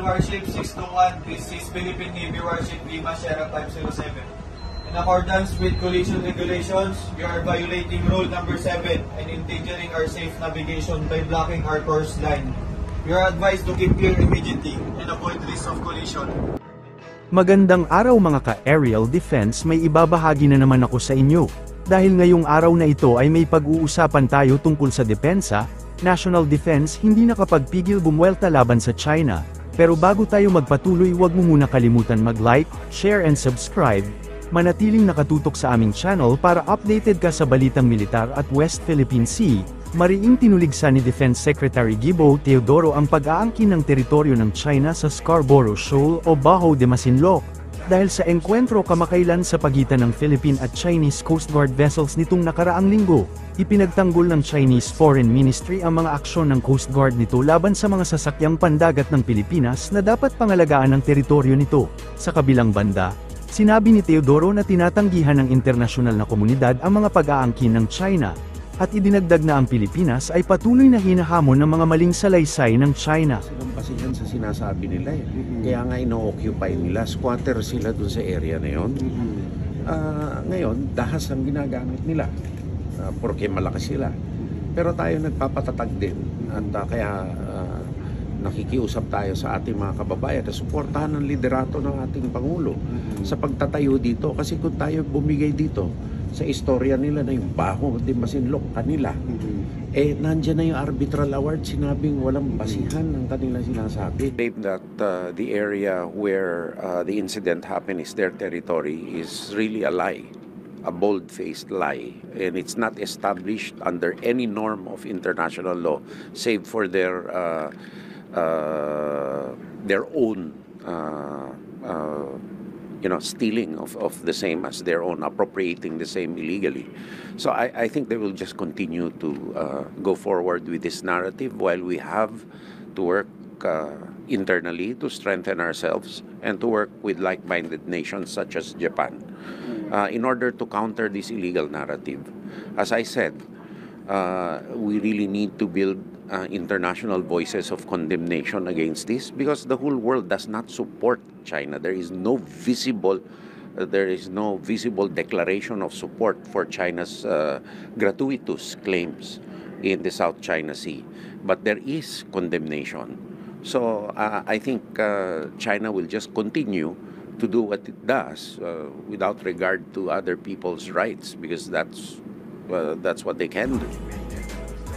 Warship 621. This is Philippine Navy Warship Lima Sierra 507. In accordance with collision regulations, we are violating rule number 7 and endangering our safe navigation by blocking our course line. We are advised to keep clear immediately and avoid risk of collision. Magandang araw mga ka-aerial defense, may ibabahagi na naman ako sa inyo. Dahil ngayong araw na ito ay may pag-uusapan tayo tungkol sa depensa, national defense hindi nakapagpigil bumuelta laban sa China. Pero bago tayo magpatuloy, huwag mo muna kalimutan mag-like, share and subscribe. Manatiling nakatutok sa aming channel para updated ka sa balitang militar at West Philippine Sea. Mariing tinuligsa ni Defense Secretary Gibo Teodoro ang pag-aangkin ng teritoryo ng China sa Scarborough Shoal o Baho de Masinloc, dahil sa engkwentro kamakailan sa pagitan ng Philippine at Chinese Coast Guard vessels nitong nakaraang linggo. Ipinagtanggol ng Chinese Foreign Ministry ang mga aksyon ng Coast Guard nito laban sa mga sasakyang pandagat ng Pilipinas na dapat pangalagaan ng teritoryo nito. Sa kabilang banda, sinabi ni Teodoro na tinatanggihan ng internasyonal na komunidad ang mga pag-aangkin ng China, at idinagdag na ang Pilipinas ay patuloy na hinahamon ng mga maling salaysay ng China. Silang pasihan sa sinasabi nila eh. Kaya nga ino-occupy nila, squatter sila dun sa area na yun. Ngayon, dahas ang ginagamit nila, porque malakas sila. Pero tayo nagpapatatag din, at kaya nakikiusap tayo sa ating mga kababayan na suportahan ang liderato ng ating Pangulo sa pagtatayo dito. Kasi kung tayo bumigay dito, sa istorya nila na yung Baho de Masinloc kanila, nandyan na yung arbitral award, sinabing walang basihan ng kanila sinasabi. That the area where the incident happened is their territory is really a lie, a bold-faced lie, and it's not established under any norm of international law, save for their own stealing of the same as their own, appropriating the same illegally. So I think they will just continue to go forward with this narrative while we have to work internally to strengthen ourselves and to work with like-minded nations such as Japan in order to counter this illegal narrative. As I said, we really need to build international voices of condemnation against this, because the whole world does not support China. There is no visible declaration of support for China's gratuitous claims in the South China Sea, but there is condemnation. So I think China will just continue to do what it does without regard to other people's rights, because that's what they can do.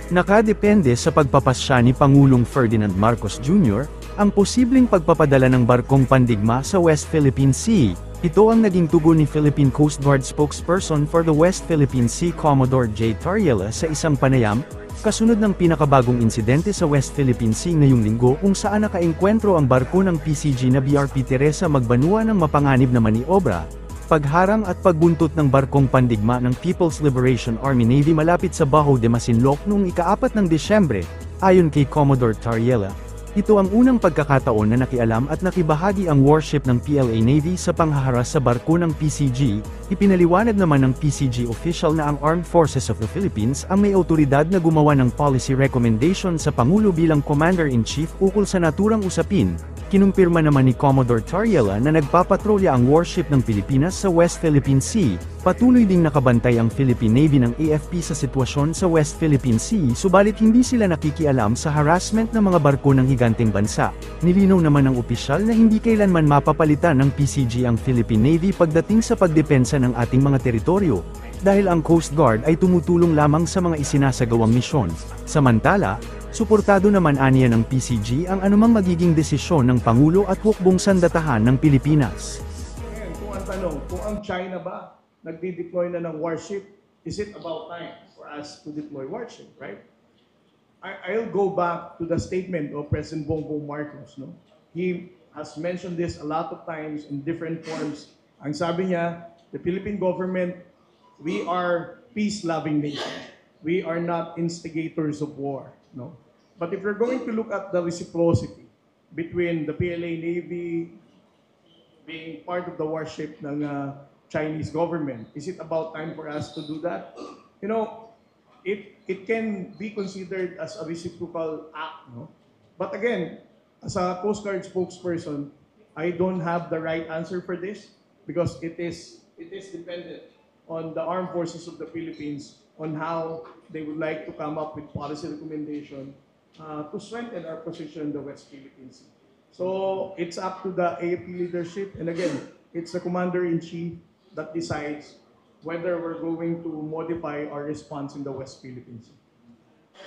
Nakadepende sa pagpapasya ni Pangulong Ferdinand Marcos Jr., ang posibleng pagpapadala ng barkong pandigma sa West Philippine Sea. Ito ang naging tugon ni Philippine Coast Guard spokesperson for the West Philippine Sea Commodore J. Tariela sa isang panayam, kasunod ng pinakabagong insidente sa West Philippine Sea ngayong linggo kung saan nakaengkwentro ang barko ng PCG na BRP Teresa Magbanua ng mapanganib na maniobra, pagharang at pagbuntot ng barkong pandigma ng People's Liberation Army Navy malapit sa Baho de Masinloc noong ika-4 ng Disyembre. Ayon kay Commodore Tariela, ito ang unang pagkakataon na nakialam at nakibahagi ang warship ng PLA Navy sa panghaharas sa barko ng PCG. Ipinaliwanag naman ng PCG official na ang Armed Forces of the Philippines ang may autoridad na gumawa ng policy recommendation sa Pangulo bilang Commander-in-Chief ukol sa naturang usapin. Kinumpirma naman ni Commodore Tariela na nagpapatrolya ang warship ng Pilipinas sa West Philippine Sea. Patuloy ding nakabantay ang Philippine Navy ng AFP sa sitwasyon sa West Philippine Sea, subalit hindi sila nakikialam sa harassment ng mga barko ng higanteng bansa. Nilinaw naman ng opisyal na hindi kailanman mapapalitan ng PCG ang Philippine Navy pagdating sa pagdepensa ng ating mga teritoryo, dahil ang Coast Guard ay tumutulong lamang sa mga isinasagawang misyon. Samantala, suportado naman aniya ng PCG ang anumang magiging desisyon ng Pangulo at hukbong sandatahan ng Pilipinas. Ngayon, kung ang tanong, kung ang China ba nagdi-deploy na ng warship, is it about time for us to deploy warship, right? I'll go back to the statement of President Bongbong Marcos. No? He has mentioned this a lot of times in different forms. Ang sabi niya, the Philippine government, we are peace-loving nation. We are not instigators of war. No? But if we're going to look at the reciprocity between the PLA Navy being part of the warship ng Chinese government, is it about time for us to do that? You know, it can be considered as a reciprocal act. No? But again, as a Coast Guard spokesperson, I don't have the right answer for this because it is dependent on the armed forces of the Philippines on how they would like to come up with policy recommendation to strengthen our position in the West Philippine Sea. So it's up to the AFP leadership, and again, it's the Commander-in-Chief that decides whether we're going to modify our response in the West Philippine Sea.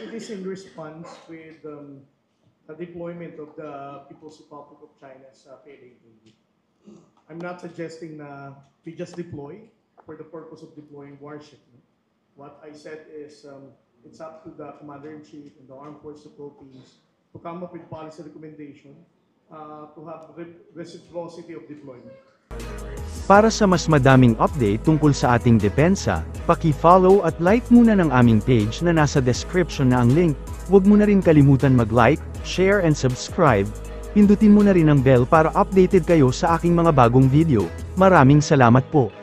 It is in response with the deployment of the People's Republic of China's PLA Navy. I'm not suggesting na we just deploy for the purpose of deploying warship. What I said is it's up to the Commander-in-Chief and the Armed Forces of the Philippines to come up with policy recommendation to have reciprocity of deployment. Para sa mas madaming update tungkol sa ating depensa, paki-follow at like muna ng aming page na nasa description na ang link. Huwag mo na rin kalimutan mag-like, share and subscribe. Pindutin mo na rin ang bell para updated kayo sa aking mga bagong video. Maraming salamat po.